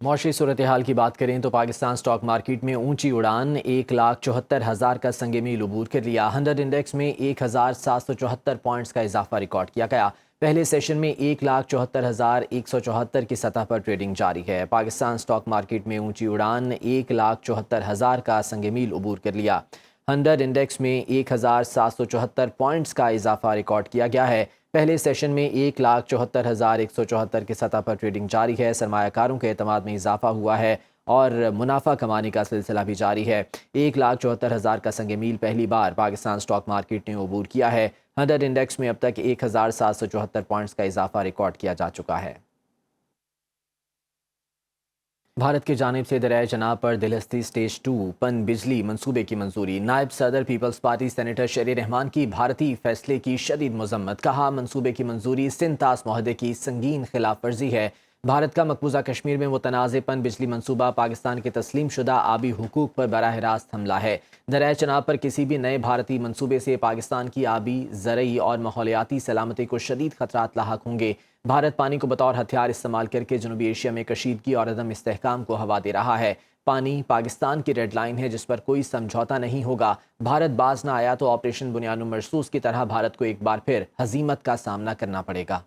معاشی صورتحال کی بات کریں تو پاکستان سٹاک مارکیٹ میں اونچی اڑان 1,74,000 کا سنگ میل عبور کر لیا۔ 100 انڈیکس میں 1,774 پوائنٹس کا اضافہ ریکارڈ کیا گیا۔ پہلے سیشن میں 1,74,174 کی سطح پر ٹریڈنگ جاری ہے۔ پاکستان سٹاک مارکیٹ میں اونچی اڑان 1,74,000 کا سنگ میل عبور کر لیا۔ 100 انڈیکس میں 1,774 پوائنٹس کا اضافہ ریکارڈ کیا گیا ہے۔ پہلے سیشن میں 1,74,174 کی سطح پر ٹریڈنگ جاری ہے۔ سرمایہ کاروں کے اعتماد میں اضافہ ہوا ہے اور منافع کمانے کا سلسلہ بھی جاری ہے۔ 1,74,000 کا سنگ میل پہلی بار پاکستان سٹاک مارکیٹ نے عبور کیا ہے۔ 100 انڈیکس میں اب تک 1,774 پوائنٹس کا اضافہ ریکارڈ کیا جا چکا ہے۔ بھارت کی جانب سے دریائے چناب پر دلہستی سٹیج 2 پن بجلی منصوبے کی منظوری۔ نائب صدر پیپلز پارٹی سینیٹر شیر رحمان کی بھارتی فیصلے کی شدید مذمت۔ کہا منصوبے کی منظوری سندھ طاس معاہدے کی سنگین خلاف ورزی ہے۔ بھارت کا مقبوضہ کشمیر میں متنازع پن بجلی منصوبہ پاکستان کے تسلیم شدہ آبی حقوق پر براہ راست حملہ ہے۔ دریائے چناب پر کسی بھی نئے بھارتی منصوبے سے پاکستان کی آبی، زرعی اور ماحولیاتی سلامتی کو شدید خطرات لاحق ہوں گے۔ بھارت پانی کو بطور ہتھیار استعمال کر کے جنوبی ایشیا میں کشیدگی اور عدم استحکام کو ہوا دے رہا ہے۔ پانی پاکستان کی ریڈ لائن ہے جس پر کوئی سمجھوتہ نہیں ہوگا۔ بھارت باز نہ آیا تو آپریشن بنیاد مرصوص کی طرح بھارت کو ایک بار پھر ہزیمت کا سامنا کرنا پڑے گا۔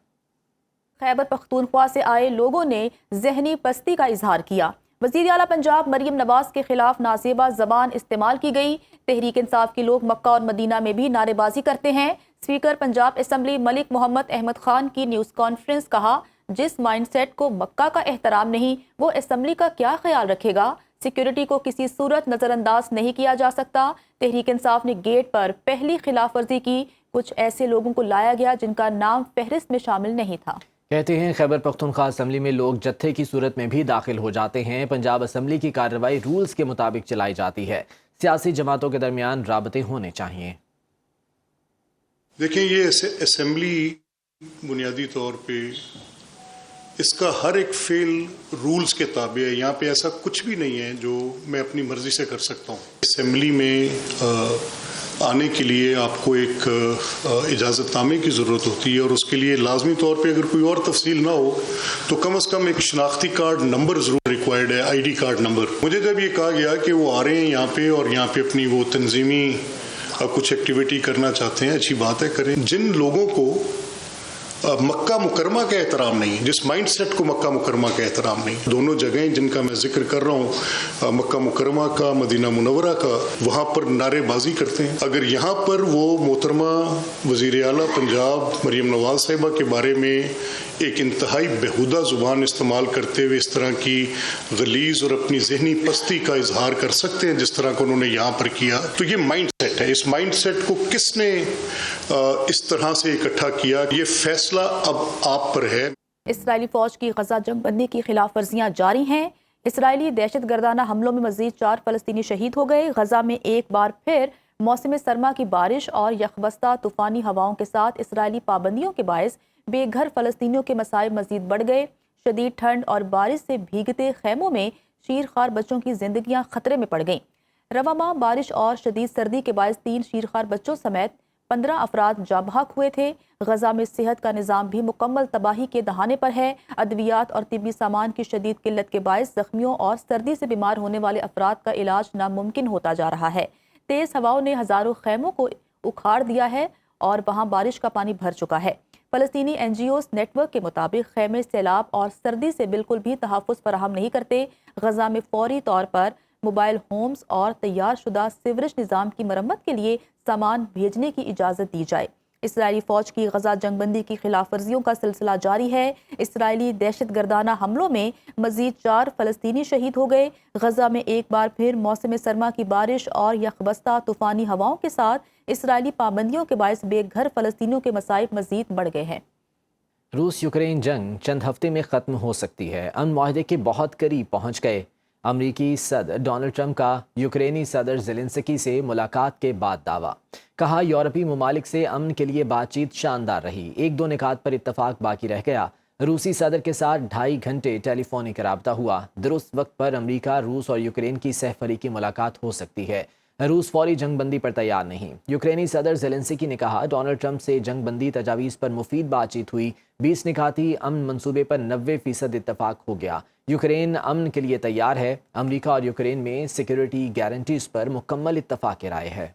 خیبر پختونخوا سے آئے لوگوں نے ذہنی پستی کا اظہار کیا۔ وزیر اعلیٰ پنجاب مریم نواز کے خلاف نازیبا زبان استعمال کی گئی۔ تحریک انصاف کے لوگ مکہ اور مدینہ میں بھی نعرے بازی کرتے ہیں۔ اسپیکر پنجاب اسمبلی ملک محمد احمد خان کی نیوز کانفرنس۔ کہا جس مائنڈ سیٹ کو مکہ کا احترام نہیں وہ اسمبلی کا کیا خیال رکھے گا۔ سیکیورٹی کو کسی صورت نظر انداز نہیں کیا جا سکتا۔ تحریک انصاف نے گیٹ پر پہلی خلاف ورزی کی۔ کچھ ایسے لوگوں کو لایا گیا جن کا نام فہرست میں شامل نہیں تھا۔ کہتے ہیں خیبر پختونخوا اسمبلی میں لوگ جتھے کی صورت میں بھی داخل ہو جاتے ہیں۔ پنجاب اسمبلی کی کارروائی رولز کے مطابق چلائی جاتی ہے۔ سیاسی جماعتوں کے درمیان رابطے ہونے چاہیے۔ دیکھیں یہ اسمبلی بنیادی طور پہ اس کا ہر ایک فعل رولز کے تابع ہے۔ یہاں پہ ایسا کچھ بھی نہیں ہے جو میں اپنی مرضی سے کر سکتا ہوں۔ اسمبلی میں آنے کے لیے آپ کو ایک اجازت نامے کی ضرورت ہوتی ہے اور اس کے لیے لازمی طور پہ اگر کوئی اور تفصیل نہ ہو تو کم از کم ایک شناختی کارڈ نمبر ضرور ریکوائرڈ ہے، آئی ڈی کارڈ نمبر۔ مجھے جب یہ کہا گیا کہ وہ آ رہے ہیں یہاں پہ اور یہاں پہ اپنی وہ تنظیمی کچھ ایکٹیویٹی کرنا چاہتے ہیں، اچھی بات ہے کریں۔ جن لوگوں کو مکہ مکرمہ کا احترام نہیں، جس مائنڈ سیٹ کو مکہ مکرمہ کا احترام نہیں، دونوں جگہیں جن کا میں ذکر کر رہا ہوں، مکہ مکرمہ کا، مدینہ منورہ کا، وہاں پر نعرے بازی کرتے ہیں۔ اگر یہاں پر وہ محترمہ وزیر اعلیٰ پنجاب مریم نواز صاحبہ کے بارے میں ایک انتہائی بیہودہ زبان استعمال کرتے ہوئے اس طرح کی غلیظ اور اپنی ذہنی پستی کا اظہار کر سکتے ہیں جس طرح کو انہوں نے یہاں پر کیا، تو یہ مائنڈ سیٹ ہے۔ اس مائنڈ سیٹ کو کس نے اس طرح سے اکٹھا کیا، یہ فیصلہ اب آپ پر ہے۔ اسرائیلی فوج کی غزہ جنگ بندی کی خلاف ورزیاں جاری ہیں۔ اسرائیلی دہشت گردانہ حملوں میں مزید 4 فلسطینی شہید ہو گئے۔ غزہ میں ایک بار پھر موسم سرما کی بارش اور یخبستہ طوفانی ہواؤں کے ساتھ اسرائیلی پابندیوں کے باعث بے گھر فلسطینیوں کے مسائل مزید بڑھ گئے۔ شدید ٹھنڈ اور بارش سے بھیگتے خیموں میں شیرخوار بچوں کی زندگیاں خطرے میں پڑ گئیں۔ رواں ماہ بارش اور شدید سردی کے باعث 3 شیرخوار بچوں سمیت 15 افراد جاں بحق ہوئے تھے۔ غزہ میں صحت کا نظام بھی مکمل تباہی کے دہانے پر ہے۔ ادویات اور طبی سامان کی شدید قلت کے باعث زخمیوں اور سردی سے بیمار ہونے والے افراد کا علاج ناممکن ہوتا جا رہا ہے۔ تیز ہواؤں نے ہزاروں خیموں کو اکھاڑ دیا ہے اور وہاں بارش کا پانی بھر چکا ہے۔ فلسطینی N G Os network کے مطابق خیمے سیلاب اور سردی سے بالکل بھی تحفظ فراہم نہیں کرتے۔ غزہ میں فوری طور پر موبائل ہومز اور تیار شدہ سیوریج نظام کی مرمت کے لیے سامان بھیجنے کی اجازت دی جائے۔ اسرائیلی فوج کی غزہ جنگ بندی کی خلاف ورزیوں کا سلسلہ جاری ہے۔ اسرائیلی دہشت گردانہ حملوں میں مزید 4 فلسطینی شہید ہو گئے۔ غزہ میں ایک بار پھر موسم سرما کی بارش اور یخبستہ طوفانی ہواؤں کے ساتھ اسرائیلی پابندیوں کے باعث بے گھر فلسطینیوں کے مصائب مزید بڑھ گئے ہیں۔ روس یوکرین جنگ چند ہفتے میں ختم ہو سکتی ہے۔ امن معاہدے کے بہت قریب پہنچ گئے۔ امریکی صدر ڈونلڈ ٹرمپ کا یوکرینی صدر زیلنسکی سے ملاقات کے بعد دعویٰ۔ کہا یورپی ممالک سے امن کے لیے بات چیت شاندار رہی، 1-2 نکات پر اتفاق باقی رہ گیا۔ روسی صدر کے ساتھ 2.5 گھنٹے ٹیلی فونک رابطہ ہوا۔ درست وقت پر امریکہ، روس اور یوکرین کی سہ فریقی ملاقات ہو سکتی ہے۔ روس فوری جنگ بندی پر تیار نہیں. یوکرینی صدر زیلنسکی نے کہا ڈونلڈ ٹرمپ سے جنگ بندی تجاویز پر مفید بات چیت ہوئی. 20 نکاتی امن منصوبے پر 90% اتفاق ہو گیا. یوکرین امن کے لیے تیار ہے. امریکہ اور یوکرین میں سیکیورٹی گارنٹیز پر مکمل اتفاق رائے ہے.